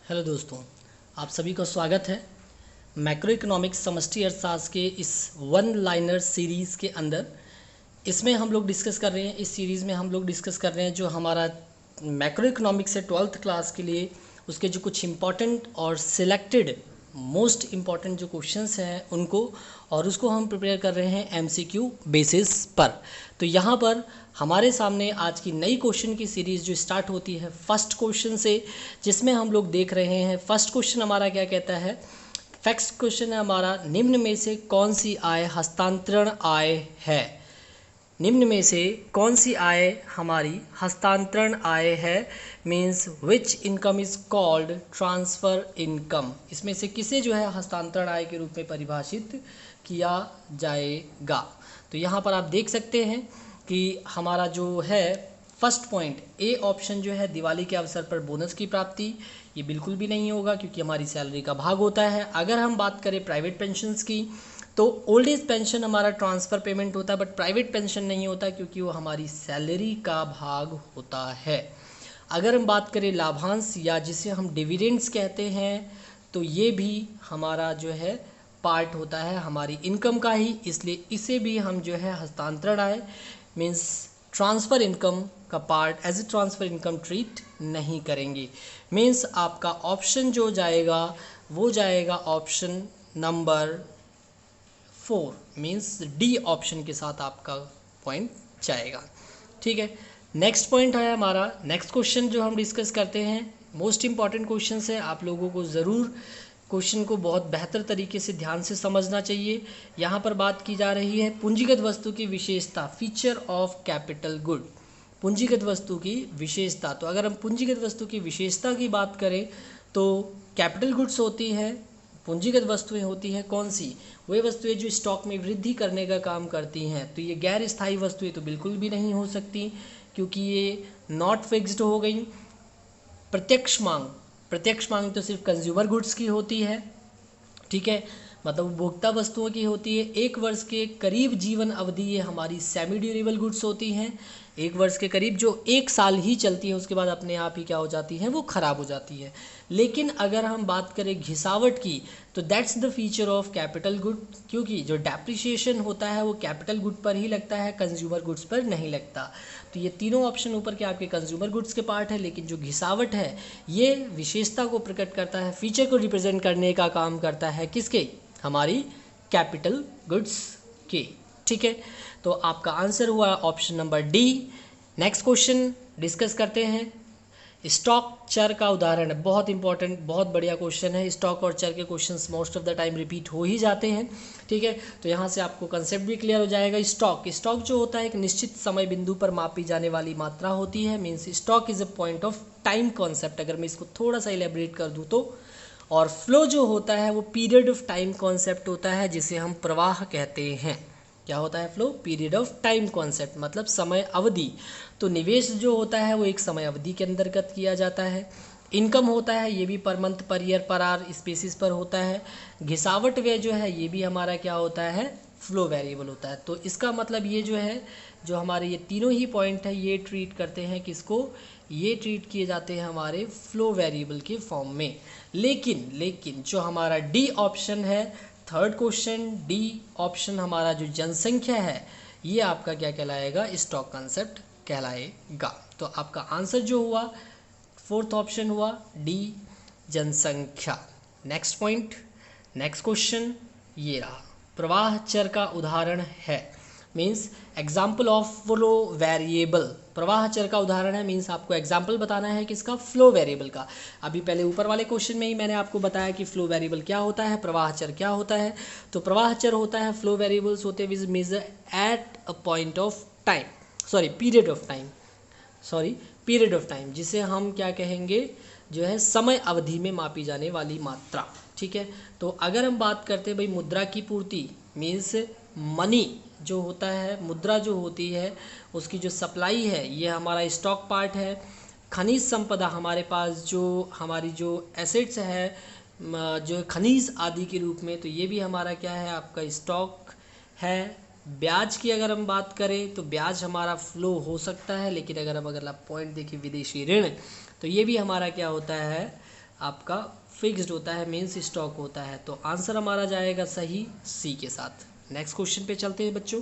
Hello दोस्तों, आप सभी का स्वागत है मैक्रो इकोनॉमिक्स समष्टि अर्थशास्त्र के इस वन लाइनर सीरीज़ के अंदर। इसमें हम लोग डिस्कस कर रहे हैं, इस सीरीज़ में हम लोग डिस्कस कर रहे हैं जो हमारा मैक्रो इकोनॉमिक्स है 12th क्लास के लिए, उसके जो कुछ इम्पॉर्टेंट और सिलेक्टेड मोस्ट इम्पॉर्टेंट जो क्वेश्चंस हैं उनको, और उसको हम प्रिपेयर कर रहे हैं एमसीक्यू बेसिस पर। तो यहाँ पर हमारे सामने आज की नई क्वेश्चन की सीरीज़ जो स्टार्ट होती है फर्स्ट क्वेश्चन से, जिसमें हम लोग देख रहे हैं फर्स्ट क्वेश्चन हमारा क्या कहता है। फर्स्ट क्वेश्चन है हमारा, निम्न में से कौन सी आय हस्तांतरण आय है। निम्न में से कौन सी आय हमारी हस्तांतरण आय है, means which income is called transfer income. इसमें से किसे जो है हस्तांतरण आय के रूप में परिभाषित किया जाएगा। तो यहाँ पर आप देख सकते हैं कि हमारा जो है फर्स्ट पॉइंट ए ऑप्शन जो है, दिवाली के अवसर पर बोनस की प्राप्ति, ये बिल्कुल भी नहीं होगा क्योंकि हमारी सैलरी का भाग होता है। अगर हम बात करें प्राइवेट पेंशन्स की, तो ओल्ड एज पेंशन हमारा ट्रांसफ़र पेमेंट होता है, बट प्राइवेट पेंशन नहीं होता क्योंकि वो हमारी सैलरी का भाग होता है। अगर हम बात करें लाभांश या जिसे हम डिविडेंड्स कहते हैं, तो ये भी हमारा जो है पार्ट होता है हमारी इनकम का ही, इसलिए इसे भी हम जो है हस्तांतरण आय मीन्स ट्रांसफ़र इनकम का part as a transfer income treat नहीं करेंगे। मीन्स आपका ऑप्शन जो जाएगा वो जाएगा option number 4, means D option के साथ आपका पॉइंट जाएगा। ठीक है, नेक्स्ट पॉइंट है हमारा, नेक्स्ट क्वेश्चन जो हम डिस्कस करते हैं, मोस्ट इंपॉर्टेंट क्वेश्चन है, आप लोगों को ज़रूर क्वेश्चन को बहुत बेहतर तरीके से ध्यान से समझना चाहिए। यहाँ पर बात की जा रही है पूंजीगत वस्तु की विशेषता, फीचर ऑफ कैपिटल गुड। पूंजीगत वस्तु की विशेषता, तो अगर हम पूंजीगत वस्तु की विशेषता की बात करें तो कैपिटल गुड्स होती है, पूंजीगत वस्तुएं होती हैं कौन सी, वे वस्तुएं जो स्टॉक में वृद्धि करने का काम करती हैं। तो ये गैर स्थायी वस्तुएं तो बिल्कुल भी नहीं हो सकती क्योंकि ये नॉट फिक्स्ड हो गई। प्रत्यक्ष मांग तो सिर्फ कंज्यूमर गुड्स की होती है, ठीक है, मतलब उपभोक्ता वस्तुओं की होती है। 1 वर्ष के करीब जीवन अवधि ये हमारी सेमी ड्यूरेबल गुड्स होती हैं, 1 वर्ष के करीब जो 1 साल ही चलती है, उसके बाद अपने आप ही क्या हो जाती हैं, वो ख़राब हो जाती है। लेकिन अगर हम बात करें घिसावट की, तो that's the feature of capital good, क्योंकि जो डेप्रिसिएशन होता है वो कैपिटल गुड पर ही लगता है, कंज्यूमर गुड्स पर नहीं लगता। तो ये तीनों ऑप्शन ऊपर के आपके कंज्यूमर गुड्स के पार्ट है, लेकिन जो घिसावट है ये विशेषता को प्रकट करता है, फीचर को रिप्रेजेंट करने का काम करता है, किसके, हमारी कैपिटल गुड्स के। ठीक है, तो आपका आंसर हुआ option number D. Next question discuss करते हैं, स्टॉक चर का उदाहरण है, बहुत इंपॉर्टेंट, बहुत बढ़िया क्वेश्चन है। स्टॉक और चर के questions most of the time repeat हो ही जाते हैं, ठीक है, तो यहाँ से आपको कंसेप्ट भी क्लियर हो जाएगा। स्टॉक जो होता है एक निश्चित समय बिंदु पर मापी जाने वाली मात्रा होती है, means stock is a point of time concept, अगर मैं इसको थोड़ा सा इलेबरेट कर दूँ तो। और फ्लो जो होता है वो पीरियड ऑफ टाइम कॉन्सेप्ट होता है, जिसे हम प्रवाह कहते हैं। क्या होता है flow, period of time concept, मतलब समय अवधि। तो निवेश जो होता है वो एक समय अवधि के अंतर्गत किया जाता है। इनकम होता है ये भी पर मंथ, पर ईयर, पर आर स्पेसिस पर होता है। घिसावट व्यय जो है ये भी हमारा क्या होता है, फ्लो वेरिएबल होता है। तो इसका मतलब ये जो है, जो हमारे ये तीनों ही पॉइंट है ये ट्रीट करते हैं किसको, ये ट्रीट किए जाते हैं हमारे फ्लो वेरिएबल के फॉर्म में। लेकिन जो हमारा डी ऑप्शन है, थर्ड क्वेश्चन डी ऑप्शन हमारा जो जनसंख्या है, ये आपका क्या कहलाएगा, स्टॉक कंसेप्ट कहलाएगा। तो आपका आंसर जो हुआ फोर्थ ऑप्शन हुआ डी, जनसंख्या। नेक्स्ट पॉइंट, नेक्स्ट क्वेश्चन ये रहा, प्रवाह चर का उदाहरण है, means example of flow variable. प्रवाह चर का उदाहरण है मीन्स आपको एग्जाम्पल बताना है किसका, फ्लो वेरिएबल का। अभी पहले ऊपर वाले क्वेश्चन में ही मैंने आपको बताया कि फ्लो वेरिएबल क्या होता है, प्रवाह चर क्या होता है। तो प्रवाह चर होता है, फ्लो वेरिएबल्स होते हैं which measure at a point of time, period of time, जिसे हम क्या कहेंगे, जो है समय अवधि में मापी जाने वाली मात्रा। ठीक है, तो अगर हम बात करते हैं भाई मुद्रा की पूर्ति, मीन्स मनी जो होता है, मुद्रा जो होती है उसकी जो सप्लाई है ये हमारा स्टॉक पार्ट है। खनिज संपदा हमारे पास जो हमारी जो एसेट्स है जो खनिज आदि के रूप में, तो ये भी हमारा क्या है, आपका स्टॉक है। ब्याज की अगर हम बात करें तो ब्याज हमारा फ्लो हो सकता है, लेकिन अगर हम अगला पॉइंट देखें विदेशी ऋण, तो ये भी हमारा क्या होता है, आपका फिक्स्ड होता है, मीन्स स्टॉक होता है। तो आंसर हमारा जाएगा सही सी के साथ। नेक्स्ट क्वेश्चन पे चलते हैं बच्चों।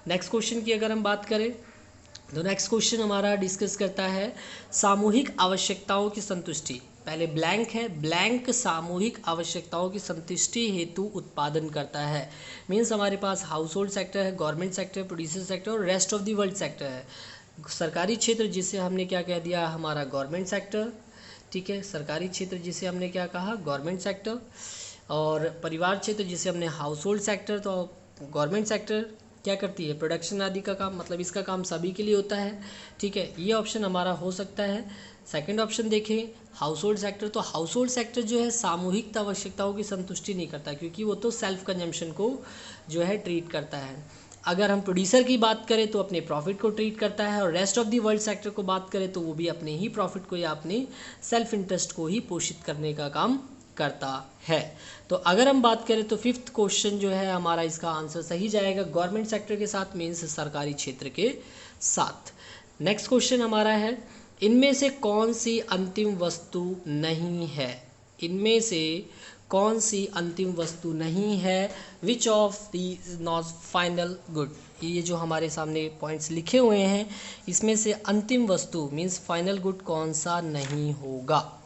नेक्स्ट क्वेश्चन की अगर हम बात करें तो नेक्स्ट क्वेश्चन हमारा डिस्कस करता है सामूहिक आवश्यकताओं की संतुष्टि। पहले ब्लैंक है, ब्लैंक सामूहिक आवश्यकताओं की संतुष्टि हेतु उत्पादन करता है। मीन्स हमारे पास हाउस होल्ड सेक्टर है, गवर्नमेंट सेक्टर, प्रोड्यूसर सेक्टर और rest of the world sector है। सरकारी क्षेत्र जिसे हमने क्या कह दिया, हमारा गवर्नमेंट सेक्टर, ठीक है। सरकारी क्षेत्र जिसे हमने क्या कहा, गवर्नमेंट सेक्टर, और परिवार क्षेत्र जिसे हमने हाउस होल्ड सेक्टर। तो गवर्नमेंट सेक्टर क्या करती है, प्रोडक्शन आदि का काम, मतलब इसका काम सभी के लिए होता है, ठीक है। ये ऑप्शन हमारा हो सकता है। सेकंड ऑप्शन देखें हाउस होल्ड सेक्टर, तो हाउस होल्ड सेक्टर जो है सामूहिक आवश्यकताओं की संतुष्टि नहीं करता, क्योंकि वो तो सेल्फ कंजम्पशन को जो है ट्रीट करता है। अगर हम प्रोड्यूसर की बात करें तो अपने प्रॉफिट को ट्रीट करता है, और rest of the world sector को बात करें तो वो भी अपने ही प्रॉफिट को या अपने सेल्फ इंटरेस्ट को ही पोषित करने का काम करता है। तो अगर हम बात करें तो फिफ्थ क्वेश्चन जो है हमारा, इसका आंसर सही जाएगा गवर्नमेंट सेक्टर के साथ, मीन्स सरकारी क्षेत्र के साथ। नेक्स्ट क्वेश्चन हमारा है इनमें से कौन सी अंतिम वस्तु नहीं है, इनमें से कौन सी अंतिम वस्तु नहीं है, which of the not final good. ये जो हमारे सामने पॉइंट्स लिखे हुए हैं, इसमें से अंतिम वस्तु मीन्स फाइनल गुड कौन सा नहीं होगा,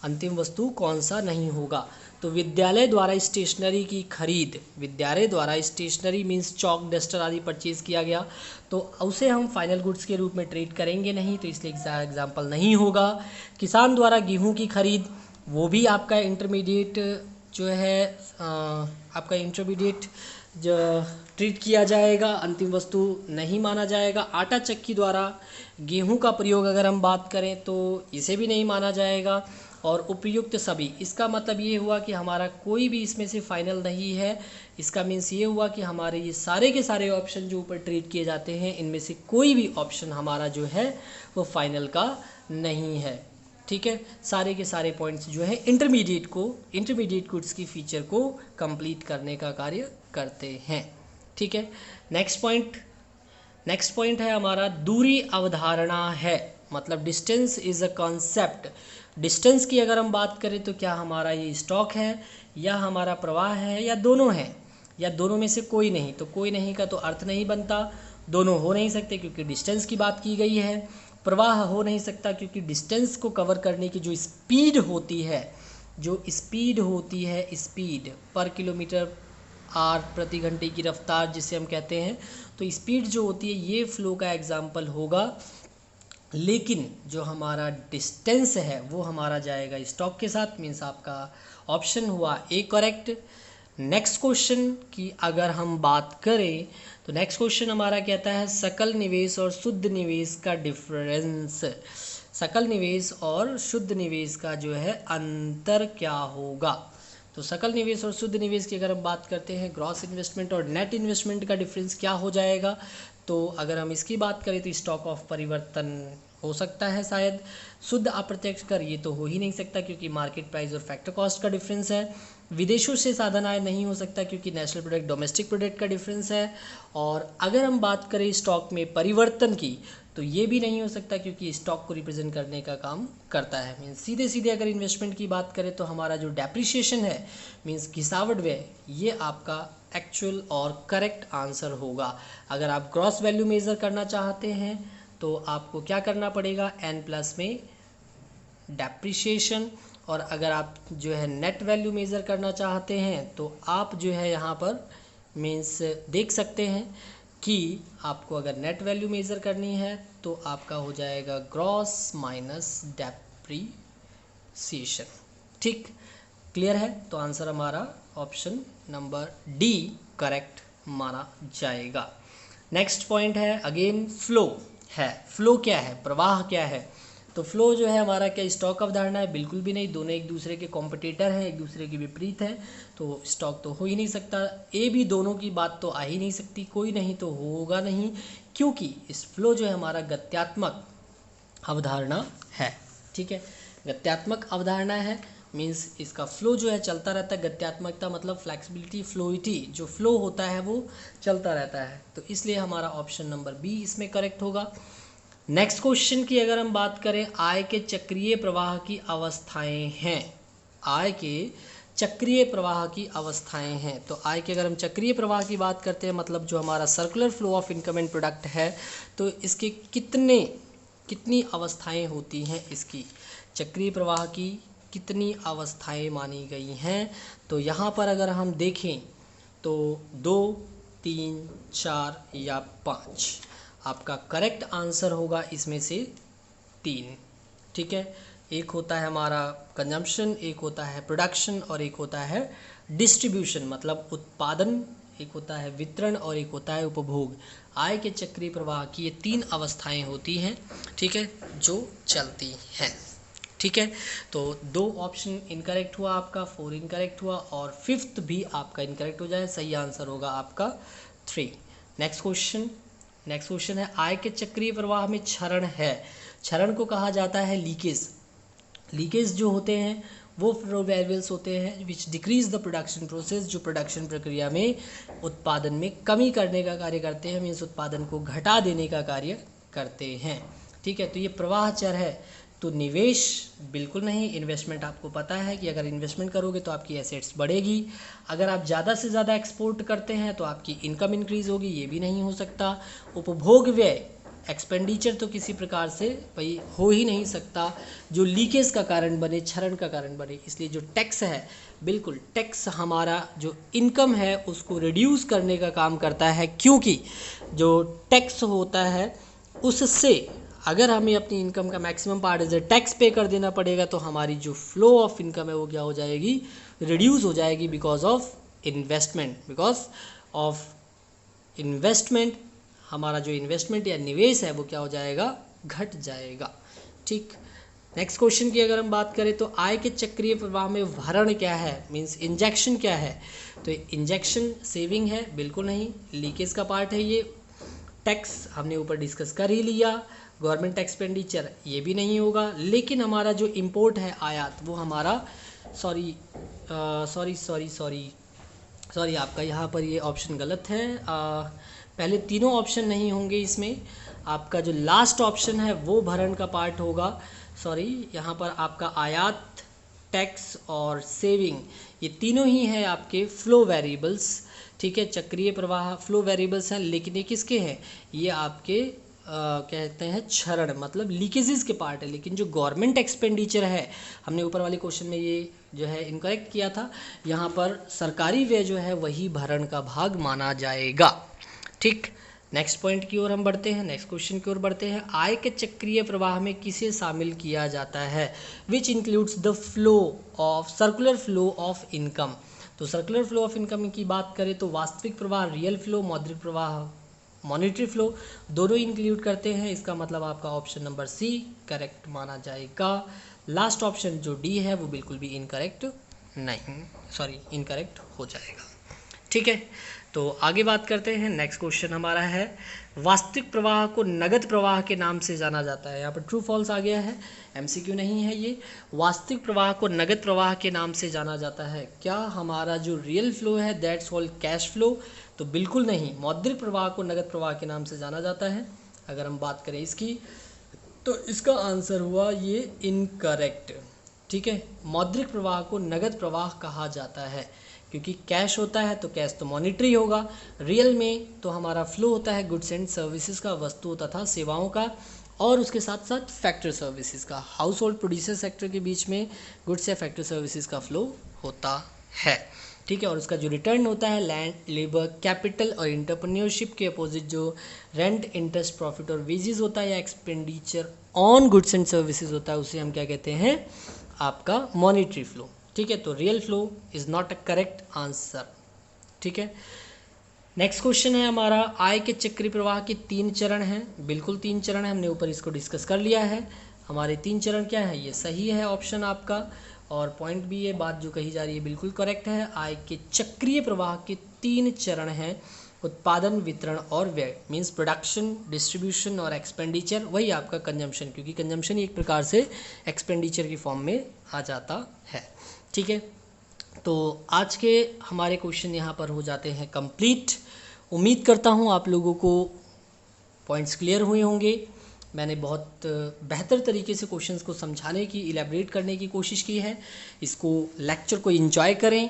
अंतिम वस्तु कौन सा नहीं होगा। तो विद्यालय द्वारा स्टेशनरी की खरीद, विद्यालय द्वारा स्टेशनरी मीन्स चौक डस्टर आदि परचेज किया गया, तो उसे हम फाइनल गुड्स के रूप में ट्रीट करेंगे नहीं, तो इसलिए एग्जाम्पल नहीं होगा। किसान द्वारा गेहूं की खरीद, वो भी आपका इंटरमीडिएट जो है आपका इंटरमीडिएट जो ट्रीट किया जाएगा, अंतिम वस्तु नहीं माना जाएगा। आटा चक्की द्वारा गेहूं का प्रयोग अगर हम बात करें तो इसे भी नहीं माना जाएगा। और उपयुक्त सभी, इसका मतलब ये हुआ कि हमारा कोई भी इसमें से फाइनल नहीं है। इसका मीन्स ये हुआ कि हमारे ये सारे के सारे ऑप्शन जो ऊपर ट्रीट किए जाते हैं, इनमें से कोई भी ऑप्शन हमारा जो है वो फाइनल का नहीं है, ठीक है। सारे के सारे पॉइंट्स जो है इंटरमीडिएट गुड्स की फीचर को कंप्लीट करने का कार्य करते हैं, ठीक है। नेक्स्ट पॉइंट है हमारा दूरी अवधारणा है, मतलब distance is a concept. Distance की अगर हम बात करें तो क्या हमारा ये स्टॉक है या हमारा प्रवाह है या दोनों है, या दोनों में से कोई नहीं। तो कोई नहीं का तो अर्थ नहीं बनता, दोनों हो नहीं सकते क्योंकि डिस्टेंस की बात की गई है। प्रवाह हो नहीं सकता क्योंकि डिस्टेंस को कवर करने की जो स्पीड होती है, स्पीड पर किलोमीटर आर प्रति घंटे की रफ्तार जिसे हम कहते हैं, तो स्पीड जो होती है ये फ्लो का एग्जाम्पल होगा। लेकिन जो हमारा डिस्टेंस है वो हमारा जाएगा स्टॉक के साथ, मीन्स आपका ऑप्शन हुआ ए करेक्ट। नेक्स्ट क्वेश्चन की अगर हम बात करें तो नेक्स्ट क्वेश्चन हमारा कहता है सकल निवेश और शुद्ध निवेश का डिफरेंस, सकल निवेश और शुद्ध निवेश का जो है अंतर क्या होगा। तो सकल निवेश और शुद्ध निवेश की अगर हम बात करते हैं, ग्रॉस इन्वेस्टमेंट और नेट इन्वेस्टमेंट का डिफरेंस क्या हो जाएगा। तो अगर हम इसकी बात करें तो स्टॉक ऑफ परिवर्तन हो सकता है शायद। शुद्ध अप्रत्यक्ष कर ये तो हो ही नहीं सकता क्योंकि मार्केट प्राइस और फैक्टर कॉस्ट का डिफरेंस है। विदेशों से साधन आय नहीं हो सकता क्योंकि नेशनल प्रोडक्ट डोमेस्टिक प्रोडक्ट का डिफरेंस है। और अगर हम बात करें स्टॉक में परिवर्तन की तो ये भी नहीं हो सकता क्योंकि स्टॉक को रिप्रेजेंट करने का काम करता है। मीन्स सीधे सीधे अगर इन्वेस्टमेंट की बात करें तो हमारा जो डेप्रिसिएशन है मीन्स घिसावट व्यय, ये आपका एक्चुअल और करेक्ट आंसर होगा। अगर आप ग्रॉस वैल्यू मेज़र करना चाहते हैं तो आपको क्या करना पड़ेगा, n प्लस में डेप्रिसिएशन। और अगर आप जो है नेट वैल्यू मेज़र करना चाहते हैं तो आप जो है यहाँ पर मीन्स देख सकते हैं कि आपको अगर नेट वैल्यू मेज़र करनी है तो आपका हो जाएगा ग्रॉस माइनस डेप्रिसिएशन, ठीक, क्लियर है। तो आंसर हमारा ऑप्शन नंबर डी करेक्ट माना जाएगा। नेक्स्ट पॉइंट है अगेन फ्लो है। फ्लो क्या है, प्रवाह क्या है। तो फ्लो जो है हमारा क्या स्टॉक अवधारणा है, बिल्कुल भी नहीं। दोनों एक दूसरे के कॉम्पिटिटर हैं, एक दूसरे के विपरीत हैं, तो स्टॉक तो हो ही नहीं सकता। ए भी दोनों की बात तो आ ही नहीं सकती, कोई नहीं तो होगा नहीं, क्योंकि इस फ्लो जो है हमारा गत्यात्मक अवधारणा है, ठीक है। गत्यात्मक अवधारणा है मीन्स इसका फ्लो जो है चलता रहता है। गत्यात्मकता मतलब फ्लेक्सिबिलिटी, फ्लोइटी, जो फ्लो होता है वो चलता रहता है, तो इसलिए हमारा ऑप्शन नंबर बी इसमें करेक्ट होगा। नेक्स्ट क्वेश्चन की अगर हम बात करें, आय के चक्रीय प्रवाह की अवस्थाएं हैं। आय के चक्रीय प्रवाह की अवस्थाएं हैं। तो आय के अगर हम चक्रीय प्रवाह की बात करते हैं, मतलब जो हमारा circular flow of income and product है, तो इसके कितनी अवस्थाएं होती हैं, इसकी चक्रीय प्रवाह की कितनी अवस्थाएं मानी गई हैं। तो यहाँ पर अगर हम देखें तो 2, 3, 4 या 5, आपका करेक्ट आंसर होगा इसमें से 3। ठीक है, एक होता है हमारा कंजम्पशन, एक होता है प्रोडक्शन और एक होता है डिस्ट्रीब्यूशन, मतलब उत्पादन, एक होता है वितरण और एक होता है उपभोग। आय के चक्रीय प्रवाह की ये 3 अवस्थाएं होती हैं, ठीक है, जो चलती हैं। ठीक है, तो 2 ऑप्शन इनकरेक्ट हुआ आपका, 4 इनकरेक्ट हुआ और 5th भी आपका इनकरेक्ट हो जाए। सही आंसर होगा आपका 3। नेक्स्ट क्वेश्चन है, आय के चक्रीय प्रवाह में क्षरण है। क्षरण को कहा जाता है लीकेज जो होते हैं वो फ्लो वेरिएबल्स होते हैं विच डिक्रीज द प्रोडक्शन प्रोसेस, जो प्रोडक्शन प्रक्रिया में उत्पादन में कमी करने का कार्य करते हैं, मीन्स उत्पादन को घटा देने का कार्य करते हैं। ठीक है, तो ये प्रवाह चर है। तो निवेश बिल्कुल नहीं, इन्वेस्टमेंट आपको पता है कि अगर इन्वेस्टमेंट करोगे तो आपकी एसेट्स बढ़ेगी। अगर आप ज़्यादा से ज़्यादा एक्सपोर्ट करते हैं तो आपकी इनकम इंक्रीज होगी, ये भी नहीं हो सकता। उपभोग व्यय एक्सपेंडिचर तो किसी प्रकार से भाई हो ही नहीं सकता जो लीकेज का कारण बने, क्षरण का कारण बने। इसलिए जो टैक्स है, बिल्कुल टैक्स हमारा जो इनकम है उसको रिड्यूस करने का काम करता है, क्योंकि जो टैक्स होता है उससे अगर हमें अपनी इनकम का maximum part as a tax pay कर देना पड़ेगा तो हमारी जो फ्लो ऑफ इनकम है वो क्या हो जाएगी, रिड्यूस हो जाएगी बिकॉज ऑफ इन्वेस्टमेंट। हमारा जो इन्वेस्टमेंट या निवेश है वो क्या हो जाएगा, घट जाएगा। ठीक, नेक्स्ट क्वेश्चन की अगर हम बात करें तो आय के चक्रीय प्रवाह में भरण क्या है, मीन्स इंजेक्शन क्या है। तो इंजेक्शन सेविंग है, बिल्कुल नहीं, लीकेज का पार्ट है ये। टैक्स हमने ऊपर डिस्कस कर ही लिया। गवर्नमेंट एक्सपेंडिचर ये भी नहीं होगा। लेकिन हमारा जो इम्पोर्ट है, आयात, वो हमारा सॉरी आपका यहाँ पर ये ऑप्शन गलत है। पहले तीनों ऑप्शन नहीं होंगे इसमें, आपका जो लास्ट ऑप्शन है वो भरण का पार्ट होगा। सॉरी, यहाँ पर आपका आयात, टैक्स और सेविंग ये तीनों ही हैं आपके फ्लो वेरिएबल्स। ठीक है, चक्रीय प्रवाह फ्लो वेरिएबल्स हैं, लेकिन ये किसके हैं, ये आपके कहते हैं क्षरण, मतलब लीकेजेस के पार्ट है। लेकिन जो गवर्नमेंट एक्सपेंडिचर है, हमने ऊपर वाले क्वेश्चन में ये जो है इनकरेक्ट किया था, यहाँ पर सरकारी व्यय जो है वही भरण का भाग माना जाएगा। ठीक, नेक्स्ट पॉइंट की ओर हम बढ़ते हैं, नेक्स्ट क्वेश्चन की ओर बढ़ते हैं। आय के चक्रीय प्रवाह में किसे शामिल किया जाता है, which includes the circular flow of income. तो सर्कुलर फ्लो ऑफ इनकम की बात करें तो वास्तविक प्रवाह, रियल फ्लो, मौद्रिक प्रवाह, मॉनेटरी फ्लो, दोनों इंक्लूड करते हैं। इसका मतलब आपका ऑप्शन नंबर सी करेक्ट माना जाएगा। लास्ट ऑप्शन जो डी है वो बिल्कुल भी इनकरेक्ट हो जाएगा। ठीक है, तो आगे बात करते हैं। नेक्स्ट क्वेश्चन हमारा है, वास्तविक प्रवाह को नगद प्रवाह के नाम से जाना जाता है। यहाँ पर ट्रू फॉल्स आ गया है, एमसीक्यू नहीं है ये। वास्तविक प्रवाह को नगद प्रवाह के नाम से जाना जाता है। क्या हमारा जो रियल फ्लो है दैट्स ऑल कैश फ्लो? तो बिल्कुल नहीं, मौद्रिक प्रवाह को नगद प्रवाह के नाम से जाना जाता है। अगर हम बात करें इसकी, तो इसका आंसर हुआ ये इनकरेक्ट। ठीक है, मौद्रिक प्रवाह को नगद प्रवाह कहा जाता है क्योंकि कैश होता है तो कैश तो मॉनिटरी होगा। रियल में तो हमारा फ्लो होता है गुड्स एंड सर्विसेज का, वस्तु तथा सेवाओं का, और उसके साथ साथ फैक्टर सर्विसेज का। हाउस होल्ड प्रोड्यूसर सेक्टर के बीच में गुड्स या फैक्टर सर्विसेज का फ्लो होता है। ठीक है, और उसका जो रिटर्न होता है लैंड, लेबर, कैपिटल और इंटरप्रेन्योरशिप के अपोजिट जो रेंट, इंटरेस्ट, प्रॉफिट और वेजेस होता है या expenditure on goods and services होता है, उसे हम क्या कहते हैं, आपका मॉनिटरी फ्लो। ठीक है, तो real flow is not a correct answer. ठीक है, नेक्स्ट क्वेश्चन है हमारा, आय के चक्रीय प्रवाह के 3 चरण हैं। बिल्कुल 3 चरण है, हमने ऊपर इसको डिस्कस कर लिया है। हमारे 3 चरण क्या है, ये सही है ऑप्शन आपका, और पॉइंट भी ये बात जो कही जा रही है बिल्कुल करेक्ट है। आय के चक्रीय प्रवाह के 3 चरण हैं, उत्पादन, वितरण और व्यय, मीन्स प्रोडक्शन, डिस्ट्रीब्यूशन और एक्सपेंडिचर, वही आपका कंजम्पशन, क्योंकि कंजम्पशन एक प्रकार से एक्सपेंडिचर की फॉर्म में आ जाता है। ठीक है, तो आज के हमारे क्वेश्चन यहाँ पर हो जाते हैं कंप्लीट। उम्मीद करता हूँ आप लोगों को पॉइंट्स क्लियर हुए होंगे। मैंने बहुत बेहतर तरीके से क्वेश्चंस को समझाने की, इलेबरेट करने की कोशिश की है। इसको लेक्चर को एंजॉय करें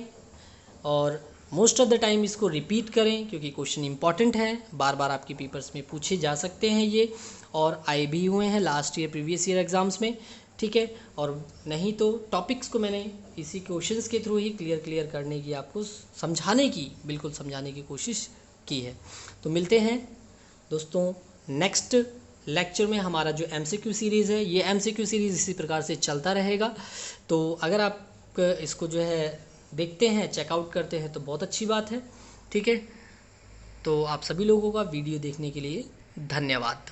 और मोस्ट ऑफ द टाइम इसको रिपीट करें, क्योंकि क्वेश्चन इंपॉर्टेंट है, बार बार आपके पेपर्स में पूछे जा सकते हैं ये, और आए भी हुए हैं last year previous year exams में, ठीक है। और नहीं तो टॉपिक्स को मैंने इसी क्वेश्चंस के थ्रू ही क्लियर करने की, आपको समझाने की, बिल्कुल समझाने की कोशिश की है। तो मिलते हैं दोस्तों नेक्स्ट लेक्चर में। हमारा जो MCQ सीरीज़ है, ये MCQ सीरीज़ इसी प्रकार से चलता रहेगा। तो अगर आप इसको जो है देखते हैं, चेकआउट करते हैं तो बहुत अच्छी बात है, ठीक है। तो आप सभी लोगों का वीडियो देखने के लिए धन्यवाद।